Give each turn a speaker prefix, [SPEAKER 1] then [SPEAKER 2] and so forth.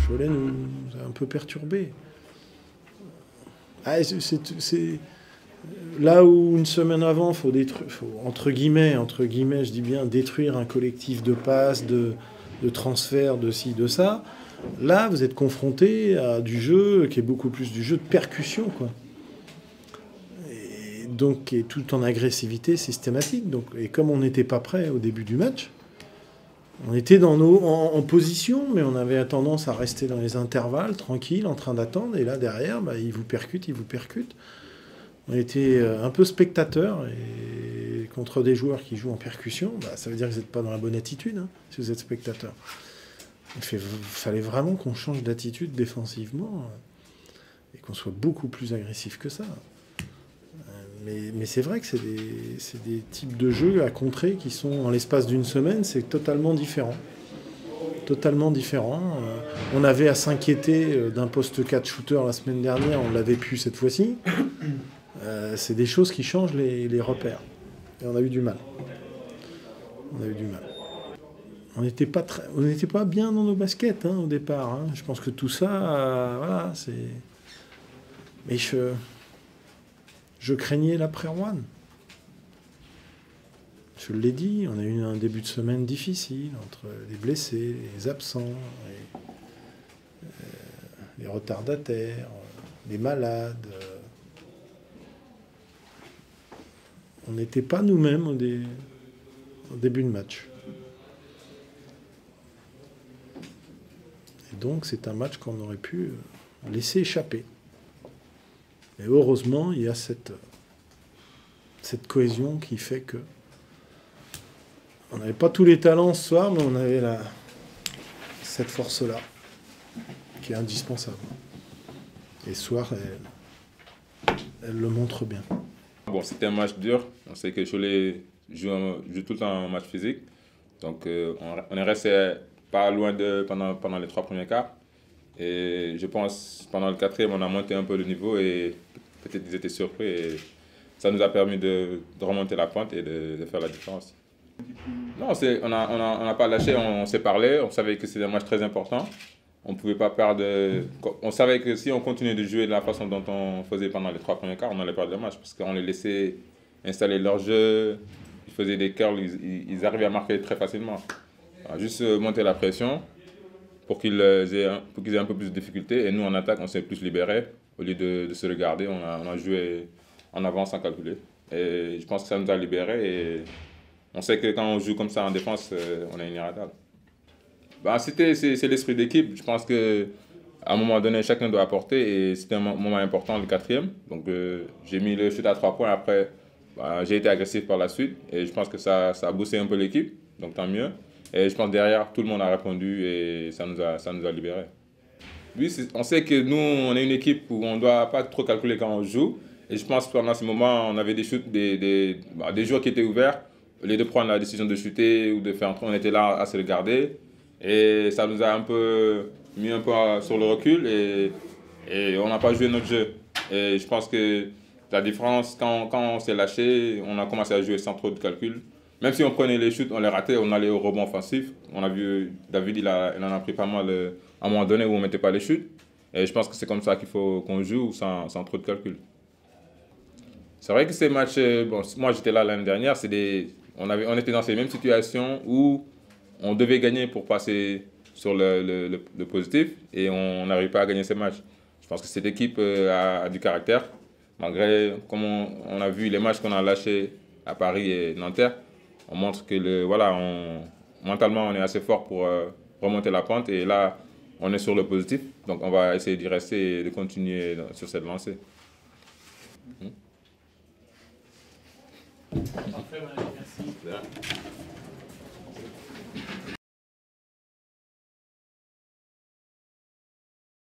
[SPEAKER 1] Cholet nous a un peu perturbés. Ah, là où une semaine avant, il faut, entre guillemets, je dis bien, détruire un collectif de passes, de transferts, de ci, de ça. Là, vous êtes confronté à du jeu qui est beaucoup plus du jeu de percussion, quoi. Et donc, qui est tout en agressivité systématique. Donc, et comme on n'était pas prêt au début du match, on était en position, mais on avait tendance à rester dans les intervalles, tranquille, en train d'attendre. Et là, derrière, ils vous percutent. On était un peu spectateurs. Et contre des joueurs qui jouent en percussion, ça veut dire que vous n'êtes pas dans la bonne attitude, hein, si vous êtes spectateur. Il fallait vraiment qu'on change d'attitude défensivement et qu'on soit beaucoup plus agressif que ça. Mais c'est vrai que c'est des types de jeux à contrer qui sont, en l'espace d'une semaine, c'est totalement différent. Totalement différent. On avait à s'inquiéter d'un poste 4 shooter la semaine dernière, on l'avait pu cette fois-ci. C'est des choses qui changent les repères. Et on a eu du mal. On n'était pas bien dans nos baskets, hein, au départ. Hein. Je pense que tout ça, voilà, c'est... Mais je craignais l'après-Rouen. Je l'ai dit, on a eu un début de semaine difficile, entre les blessés, les absents, les retardataires, les malades. On n'était pas nous-mêmes au début de match. Et donc, c'est un match qu'on aurait pu laisser échapper. Et heureusement, il y a cette cohésion qui fait que on n'avait pas tous les talents ce soir, mais on avait cette force-là, qui est indispensable. Et ce soir, elle le montre bien.
[SPEAKER 2] Bon, c'était un match dur. On sait que Cholet joue tout le temps un match physique. Donc, on est resté pas loin pendant les 3 premiers quarts. Et je pense pendant le 4e, on a monté un peu le niveau et peut-être ils étaient surpris. Et ça nous a permis de remonter la pente et de faire la différence. Non, on n'a pas lâché, on s'est parlé. On savait que c'était un match très important. On ne pouvait pas perdre. On savait que si on continuait de jouer de la façon dont on faisait pendant les 3 premiers quarts, on allait perdre le match. Parce qu'on les laissait installer leur jeu. Ils faisaient des curls, ils arrivaient à marquer très facilement. Alors, juste monter la pression pour qu'ils aient un peu plus de difficultés. Et nous, en attaque, on s'est plus libérés. Au lieu de se regarder, on a joué en avance sans calculer. Et je pense que ça nous a libérés. Et on sait que quand on joue comme ça en défense, on est inéradable. C'est l'esprit d'équipe. Je pense qu'à un moment donné, chacun doit apporter. Et c'était un moment important, le 4e. Donc j'ai mis le shoot à 3 points. Après, j'ai été agressif par la suite. Et je pense que ça a boosté un peu l'équipe. Donc tant mieux. Et je pense derrière, tout le monde a répondu et ça nous a libérés. Oui, on sait que nous, on est une équipe où on ne doit pas trop calculer quand on joue. Et je pense que pendant ce moment, on avait des shoots, des joueurs qui étaient ouverts. Au lieu de prendre la décision de shooter ou de faire un trou, on était là à se regarder. Et ça nous a un peu mis un peu sur le recul et on n'a pas joué notre jeu. Et je pense que la différence, quand on s'est lâché, on a commencé à jouer sans trop de calcul. Même si on prenait les shoots, on les ratait, on allait au rebond offensif. On a vu David, il en a pris pas mal à un moment donné où on ne mettait pas les shoots. Et je pense que c'est comme ça qu'il faut qu'on joue sans trop de calcul. C'est vrai que ces matchs, moi j'étais là l'année dernière, on était dans ces mêmes situations où on devait gagner pour passer sur le positif et on n'arrive pas à gagner ces matchs. Je pense que cette équipe a du caractère, malgré, comme on a vu les matchs qu'on a lâchés à Paris et Nanterre, on montre que mentalement on est assez fort pour remonter la pente et là on est sur le positif, donc on va essayer d'y rester et de continuer sur cette lancée.
[SPEAKER 3] Parfait, merci.